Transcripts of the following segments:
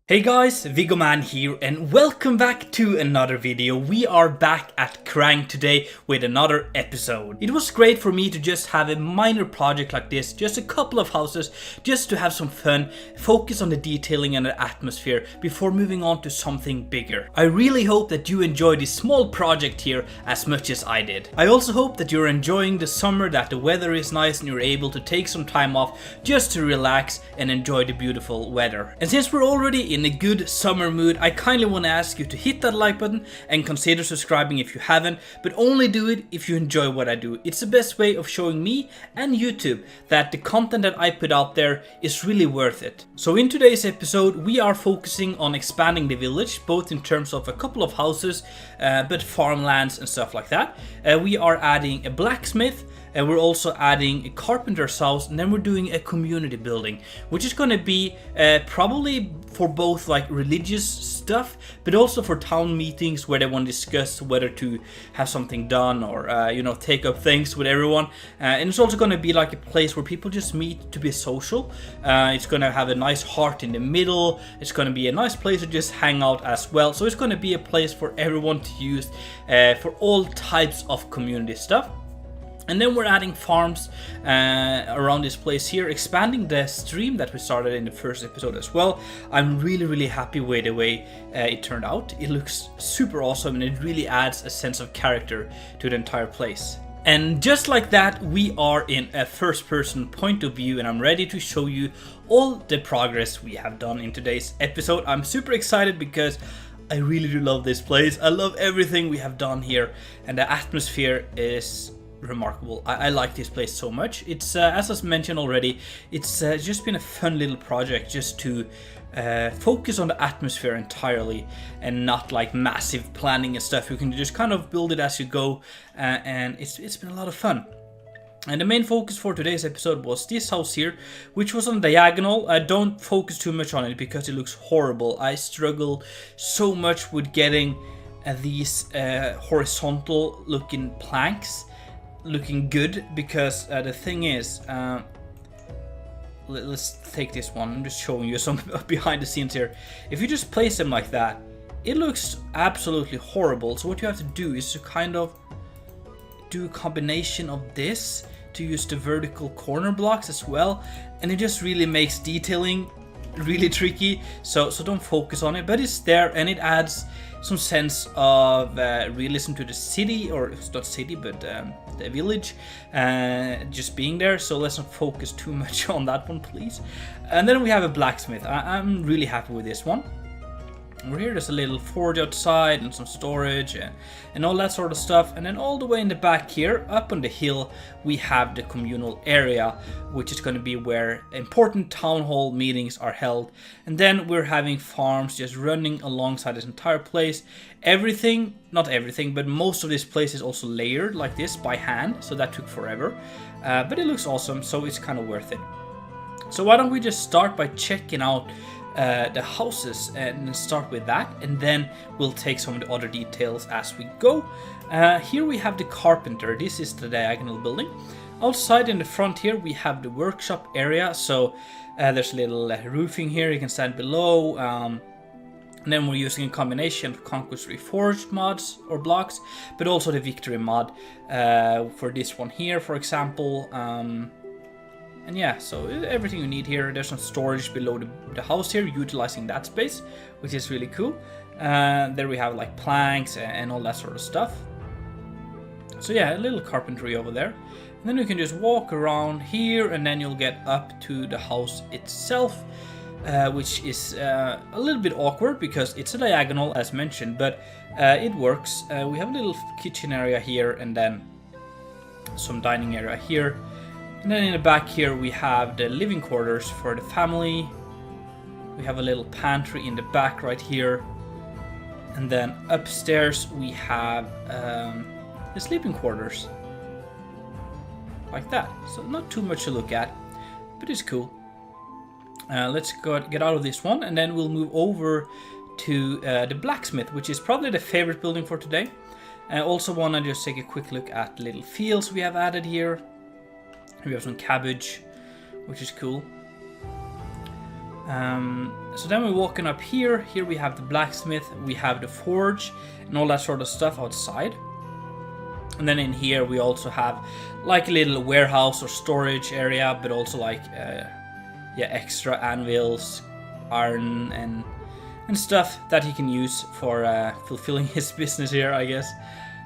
Hey guys, Viggoman here and welcome back to another video. We are back at Krang today with another episode. It was great for me to just have a minor project like this, just a couple of houses, just to have some fun, focus on the detailing and the atmosphere before moving on to something bigger. I really hope that you enjoy this small project here as much as I did. I also hope that you're enjoying the summer, that the weather is nice and you're able to take some time off just to relax and enjoy the beautiful weather. And since we're already in a good summer mood, I kindly want to ask you to hit that like button and consider subscribing if you haven't, but only do it if you enjoy what I do. It's the best way of showing me and YouTube that the content that I put out there is really worth it. So in today's episode we are focusing on expanding the village, both in terms of a couple of houses, but farmlands and stuff like that. We are adding a blacksmith, and we're also adding a carpenter's house, and then we're doing a community building, which is going to be probably for both like religious stuff, but also for town meetings where they want to discuss whether to have something done or take up things with everyone. And it's also going to be like a place where people just meet to be social. It's going to have a nice heart in the middle. It's going to be a nice place to just hang out as well. So it's going to be a place for everyone to use for all types of community stuff. And then we're adding farms around this place here, expanding the stream that we started in the first episode as well. I'm really happy with the way it turned out. It looks super awesome and it really adds a sense of character to the entire place. And just like that, we are in a first person point of view, and I'm ready to show you all the progress we have done in today's episode. I'm super excited because I really do love this place. I love everything we have done here, and the atmosphere is remarkable. I like this place so much. It's as I mentioned already, it's just been a fun little project just to focus on the atmosphere entirely and not like massive planning and stuff. You can just kind of build it as you go, and it's been a lot of fun. And the main focus for today's episode was this house here, which was on diagonal. Don't focus too much on it because it looks horrible. I struggle so much with getting these horizontal looking planks looking good, because the thing is, let's take this one. I'm just showing you some behind the scenes here. If you just place them like that, it looks absolutely horrible. So what you have to do is to kind of do a combination of this to use the vertical corner blocks as well, and it just really makes detailing really tricky. So don't focus on it, but it's there and it adds some sense of realism to the city, or it's not city but the village, just being there. So let's not focus too much on that one, please. And then we have a blacksmith. I'm really happy with this one. We're here, there's a little forge outside and some storage and all that sort of stuff. And then all the way in the back here, up on the hill, we have the communal area, which is going to be where important town hall meetings are held. And then we're having farms just running alongside this entire place. Everything, not everything, but most of this place is also layered like this by hand, so that took forever. But it looks awesome, so it's kind of worth it. So why don't we just start by checking out the houses and start with that, and then we'll take some of the other details as we go. Here we have the carpenter. This is the diagonal building. Outside in the front here we have the workshop area, so there's a little roofing here, you can stand below. And then we're using a combination of Conquest Reforged mods or blocks, but also the Victory mod for this one here, for example. And yeah, so everything you need here. There's some storage below the house here, utilizing that space, which is really cool. There we have like planks and all that sort of stuff. So yeah, a little carpentry over there. And then you can just walk around here, and then you'll get up to the house itself, which is a little bit awkward because it's a diagonal as mentioned, but it works. We have a little kitchen area here, and then some dining area here. And then in the back here we have the living quarters for the family. We have a little pantry in the back right here. And then upstairs we have the sleeping quarters. Like that. So not too much to look at, but it's cool. Let's get out of this one, and then we'll move over to the blacksmith, which is probably the favorite building for today. I also want to just take a quick look at the little fields we have added here. We have some cabbage, which is cool. So then we're walking up here. Here we have the blacksmith, we have the forge, and all that sort of stuff outside. And then in here we also have like a little warehouse or storage area, but also like extra anvils, iron, and stuff that he can use for fulfilling his business here, I guess.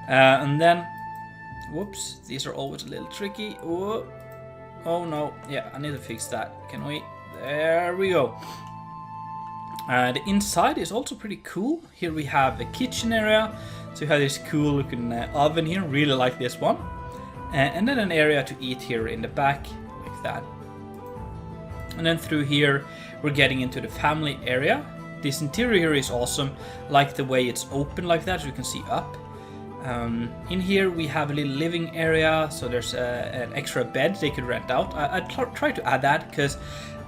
And then, whoops, these are always a little tricky. Oh no, yeah, I need to fix that. Can we? There we go. The inside is also pretty cool. Here we have a kitchen area. So you have this cool looking oven here. Really like this one. And then an area to eat here in the back, like that. And then through here, we're getting into the family area. This interior here is awesome. Like the way it's open like that, as you can see up. In here we have a little living area, so there's an extra bed they could rent out. I try to add that because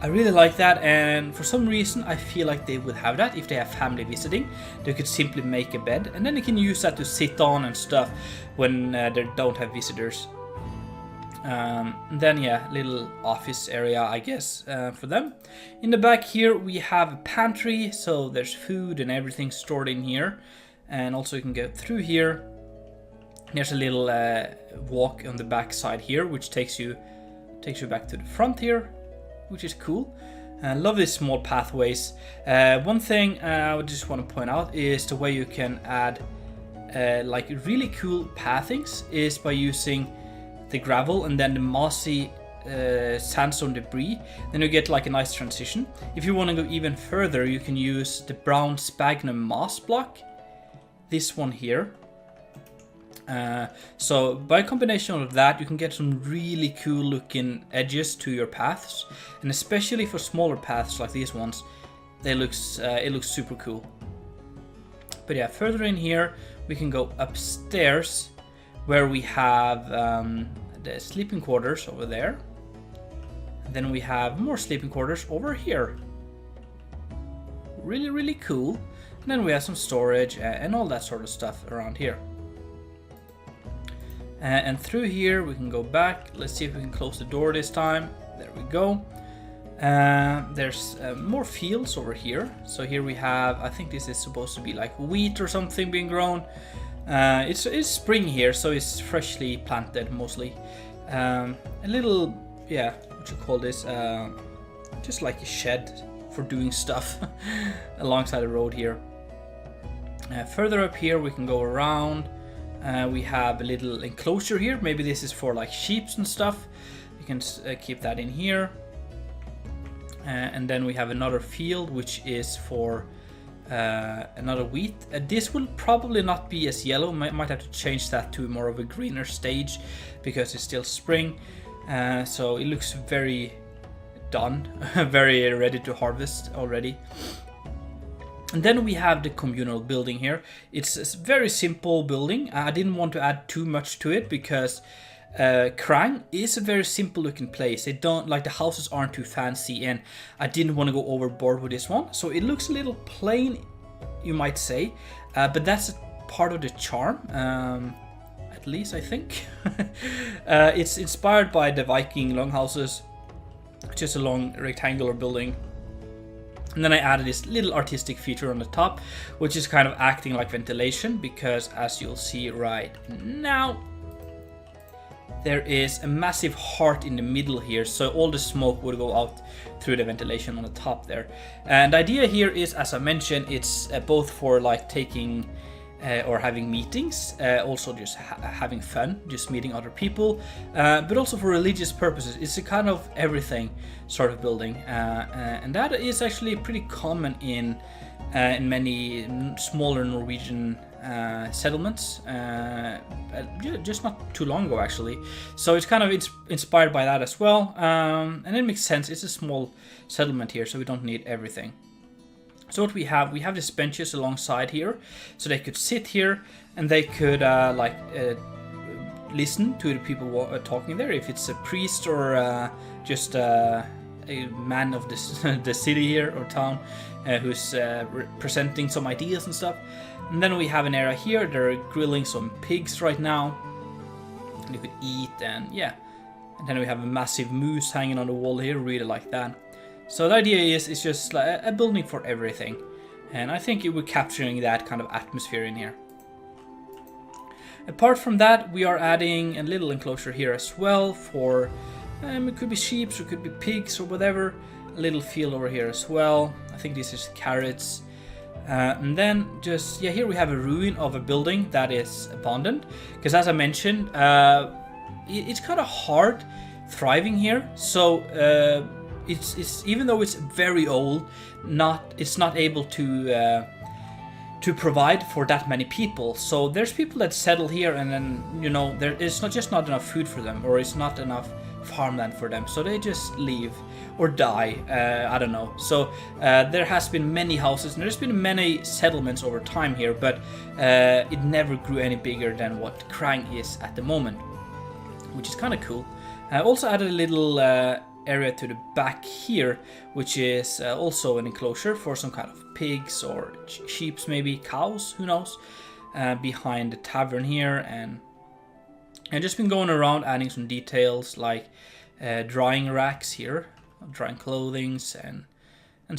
I really like that, and for some reason I feel like they would have that if they have family visiting. They could simply make a bed, and then they can use that to sit on and stuff when they don't have visitors. Then yeah, little office area, I guess, for them. In the back here we have a pantry, so there's food and everything stored in here, and also you can go through here. There's a little walk on the back side here, which takes you back to the front here, which is cool. I love these small pathways. One thing I would just want to point out is the way you can add like really cool pathings is by using the gravel and then the mossy sandstone debris. Then you get like a nice transition. If you want to go even further, you can use the brown sphagnum moss block. This one here. So by a combination of that, you can get some really cool looking edges to your paths, and especially for smaller paths like these ones, it looks super cool. But yeah, further in here we can go upstairs, where we have the sleeping quarters over there. And then we have more sleeping quarters over here. Really cool. And then we have some storage and all that sort of stuff around here. And through here we can go back. Let's see if we can close the door this time. There we go. There's more fields over here. So here we have, I think this is supposed to be like wheat or something being grown. It's spring here, so it's freshly planted mostly. A little, yeah, what you call this? Just like a shed for doing stuff alongside the road here. Further up here we can go around. We have a little enclosure here. Maybe this is for like sheep and stuff. You can keep that in here. And then we have another field which is for another wheat. This will probably not be as yellow. Might have to change that to more of a greener stage because it's still spring. So it looks very done, very ready to harvest already. And then we have the communal building here. It's a very simple building. I didn't want to add too much to it because Krang is a very simple looking place. They don't, like, the houses aren't too fancy, and I didn't want to go overboard with this one. So it looks a little plain, you might say, but that's part of the charm, at least I think. It's inspired by the Viking longhouses, just a long rectangular building. And then I added this little artistic feature on the top, which is kind of acting like ventilation, because as you'll see right now, there is a massive heart in the middle here, so all the smoke would go out through the ventilation on the top there. And the idea here is, as I mentioned, it's both for like taking or having meetings, also just having fun, just meeting other people, but also for religious purposes. It's a kind of everything sort of building, and that is actually pretty common in many smaller Norwegian settlements, just not too long ago actually. So it's kind of inspired by that as well, and it makes sense. It's a small settlement here, so we don't need everything. So what we have these benches alongside here, so they could sit here and they could listen to the people talking there. If it's a priest or just a man of the city here or town who's presenting some ideas and stuff. And then we have an area here. They're grilling some pigs right now. And you could eat, and yeah. And then we have a massive moose hanging on the wall here. Really like that. So the idea is just like a building for everything. And I think we're capturing that kind of atmosphere in here. Apart from that, we are adding a little enclosure here as well for, it could be sheep, or it could be pigs or whatever. A little field over here as well. I think this is carrots. And then just, yeah, here we have a ruin of a building that is abandoned. Because as I mentioned, it's kind of hard thriving here. So it's even though it's very old, it's not able to provide for that many people. So there's people that settle here, and then, you know, there is not enough food for them, or it's not enough farmland for them, so they just leave or die. I don't know. So there has been many houses and there's been many settlements over time here, but it never grew any bigger than what Krang is at the moment, which is kind of cool. I also added a little area to the back here, which is also an enclosure for some kind of pigs or sheep, maybe cows, who knows, behind the tavern here. And I've just been going around adding some details like drying racks here, drying clothings and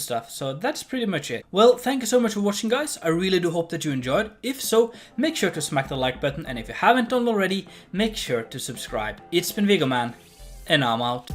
stuff. So that's pretty much it. Well, thank you so much for watching, guys. I really do hope that you enjoyed. If so, make sure to smack the like button, and if you haven't done already, make sure to subscribe. It's been Viggoman, and I'm out.